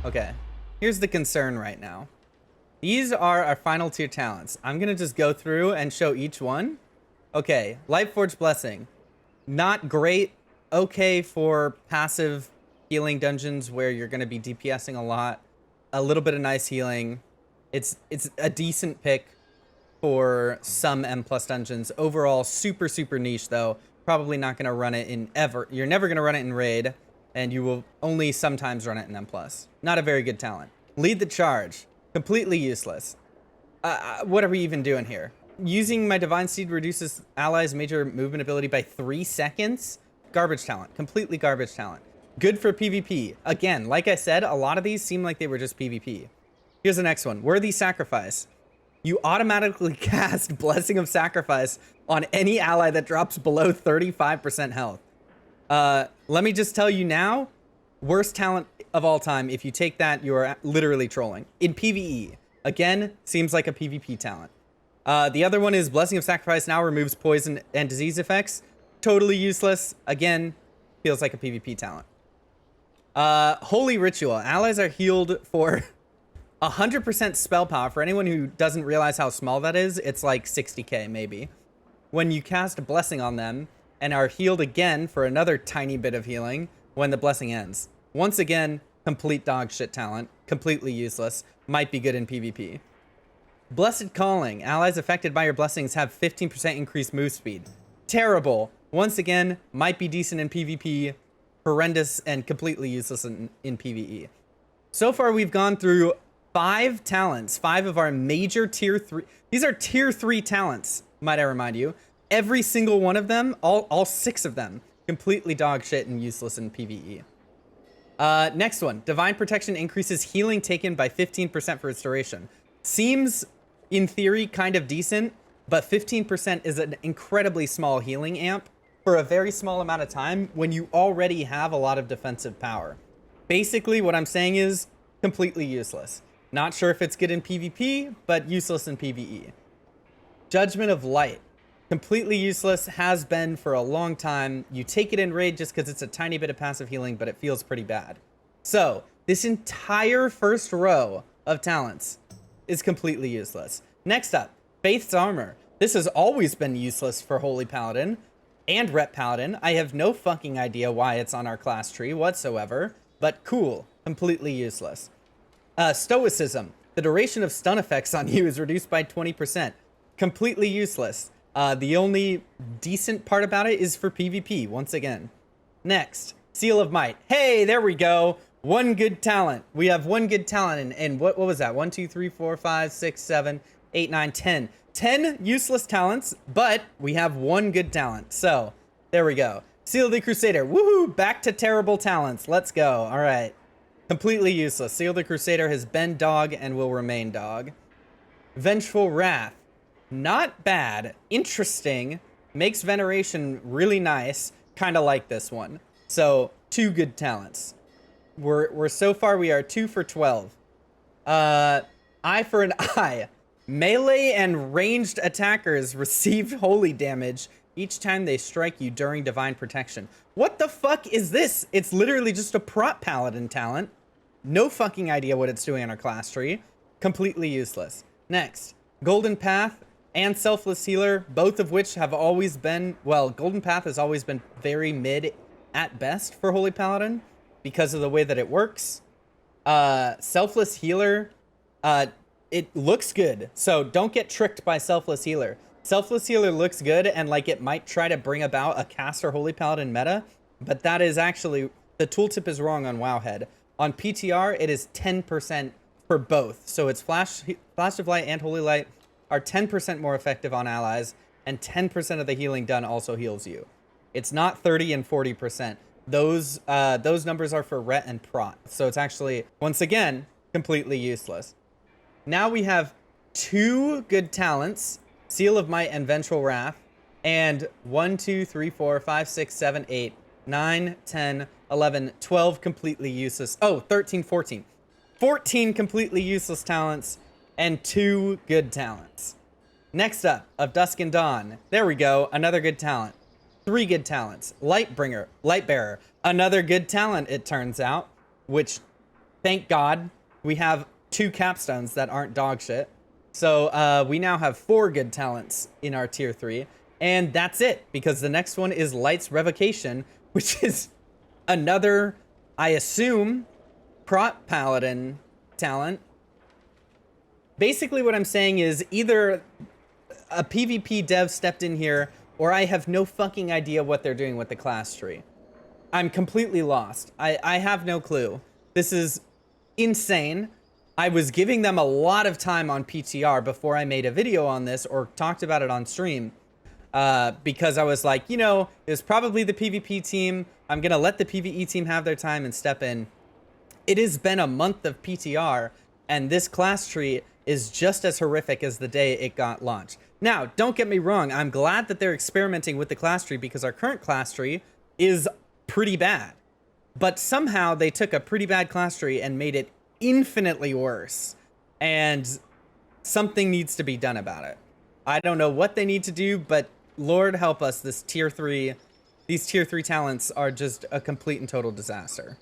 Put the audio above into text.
Okay. Here's the concern right now. These are our final tier talents. I'm going to just go through and show each one. Okay. Lightforge Blessing. Not great. Okay for passive healing dungeons where you're going to be DPSing a lot. A little bit of nice healing. It's a decent pick for some M+ dungeons. Overall, super, super niche though. Probably not going to run it in ever. You're never going to run it in raid, and you will only sometimes run it in M+. Not a very good talent. Lead the Charge. Completely useless. What are we even doing here? Using my Divine Seed reduces allies' major movement ability by 3 seconds? Garbage talent. Completely garbage talent. Good for PvP. Again, like I said, a lot of these seem like they were just PvP. Here's the next one. Worthy Sacrifice. You automatically cast Blessing of Sacrifice on any ally that drops below 35% health. Let me just tell you now, worst talent of all time. If you take that, you are literally trolling. In PvE, again, seems like a PvP talent. The other one is Blessing of Sacrifice now removes poison and disease effects. Totally useless. Again, feels like a PvP talent. Holy Ritual. Allies are healed for 100% spell power. For anyone who doesn't realize how small that is, it's like 60k maybe. When you cast a blessing on them and are healed again for another tiny bit of healing when the blessing ends. Once again, complete dog shit talent. Completely useless. Might be good in PvP. Blessed Calling. Allies affected by your blessings have 15% increased move speed. Terrible. Once again, might be decent in PvP. Horrendous and completely useless in PvE. So far, we've gone through 5 talents, 5 of our major tier 3. These are tier 3 talents, might I remind you. Every single one of them, all 6 of them, completely dog shit and useless in PvE. Next one, Divine Protection increases healing taken by 15% for its duration. Seems, in theory, kind of decent, but 15% is an incredibly small healing amp for a very small amount of time when you already have a lot of defensive power. Basically, what I'm saying is completely useless. Not sure if it's good in PvP, but useless in PvE. Judgment of Light. Completely useless, has been for a long time. You take it in raid just because it's a tiny bit of passive healing, but it feels pretty bad. So, this entire first row of talents is completely useless. Next up, Faith's Armor. This has always been useless for Holy Paladin and Rep Paladin. I have no fucking idea why it's on our class tree whatsoever, but cool. Completely useless. Stoicism. The duration of stun effects on you is reduced by 20%. Completely useless. The only decent part about it is for PvP, once again. Next, Seal of Might. Hey, there we go. One good talent. We have one good talent. And what was that? 1, 2, 3, 4, 5, 6, 7, 8, 9, 10. 10 useless talents, but we have one good talent. So, there we go. Seal of the Crusader. Woohoo! Back to terrible talents. Let's go. All right. Completely useless. Seal of the Crusader has been dog and will remain dog. Vengeful Wrath. Not bad. Interesting. Makes Veneration really nice. Kind of like this one. So, 2 good talents. We're so far, we are 2 for 12. Eye for an eye. Melee and ranged attackers receive holy damage each time they strike you during Divine Protection. What the fuck is this? It's literally just a prop paladin talent. No fucking idea what it's doing on our class tree. Completely useless. Next, Golden Path and Selfless Healer, both of which have always been, well, Golden Path has always been very mid at best for Holy Paladin because of the way that it works. Selfless Healer, it looks good, so don't get tricked by Selfless Healer. Selfless Healer looks good, and like it might try to bring about a caster Holy Paladin meta, but that is actually, the tooltip is wrong on Wowhead. On PTR, it is 10% for both. So it's Flash of Light and Holy Light are 10% more effective on allies, and 10% of the healing done also heals you. It's not 30 and 40%. Those numbers are for Ret and Prot. So it's actually, once again, completely useless. Now we have 2 good talents, Seal of Might and Vengeful Wrath, and 1, 2, 3, 4, 5, 6, 7, 8, 9, 10, 11, 12 completely useless. Oh, 13, 14. 14 completely useless talents and 2 good talents. Next up, Of Dusk and Dawn. There we go. Another good talent. 3 good talents. Lightbearer. Another good talent, it turns out, which Thank God we have 2 capstones that aren't dog shit. So we now have 4 good talents in our tier 3. And that's it, because the next one is Light's Revocation, which is another, I assume, prot Paladin talent. Basically what I'm saying is either a PvP dev stepped in here, or I have no fucking idea what they're doing with the class tree. I'm completely lost. I have no clue. This is insane. I was giving them a lot of time on PTR before I made a video on this or talked about it on stream. Because I was like, you know, it was probably the PvP team. I'm going to let the PvE team have their time and step in. It has been a month of PTR, and this class tree is just as horrific as the day it got launched. Now, don't get me wrong. I'm glad that they're experimenting with the class tree because our current class tree is pretty bad. But somehow they took a pretty bad class tree and made it infinitely worse. And something needs to be done about it. I don't know what they need to do, but Lord help us, these tier 3 talents are just a complete and total disaster.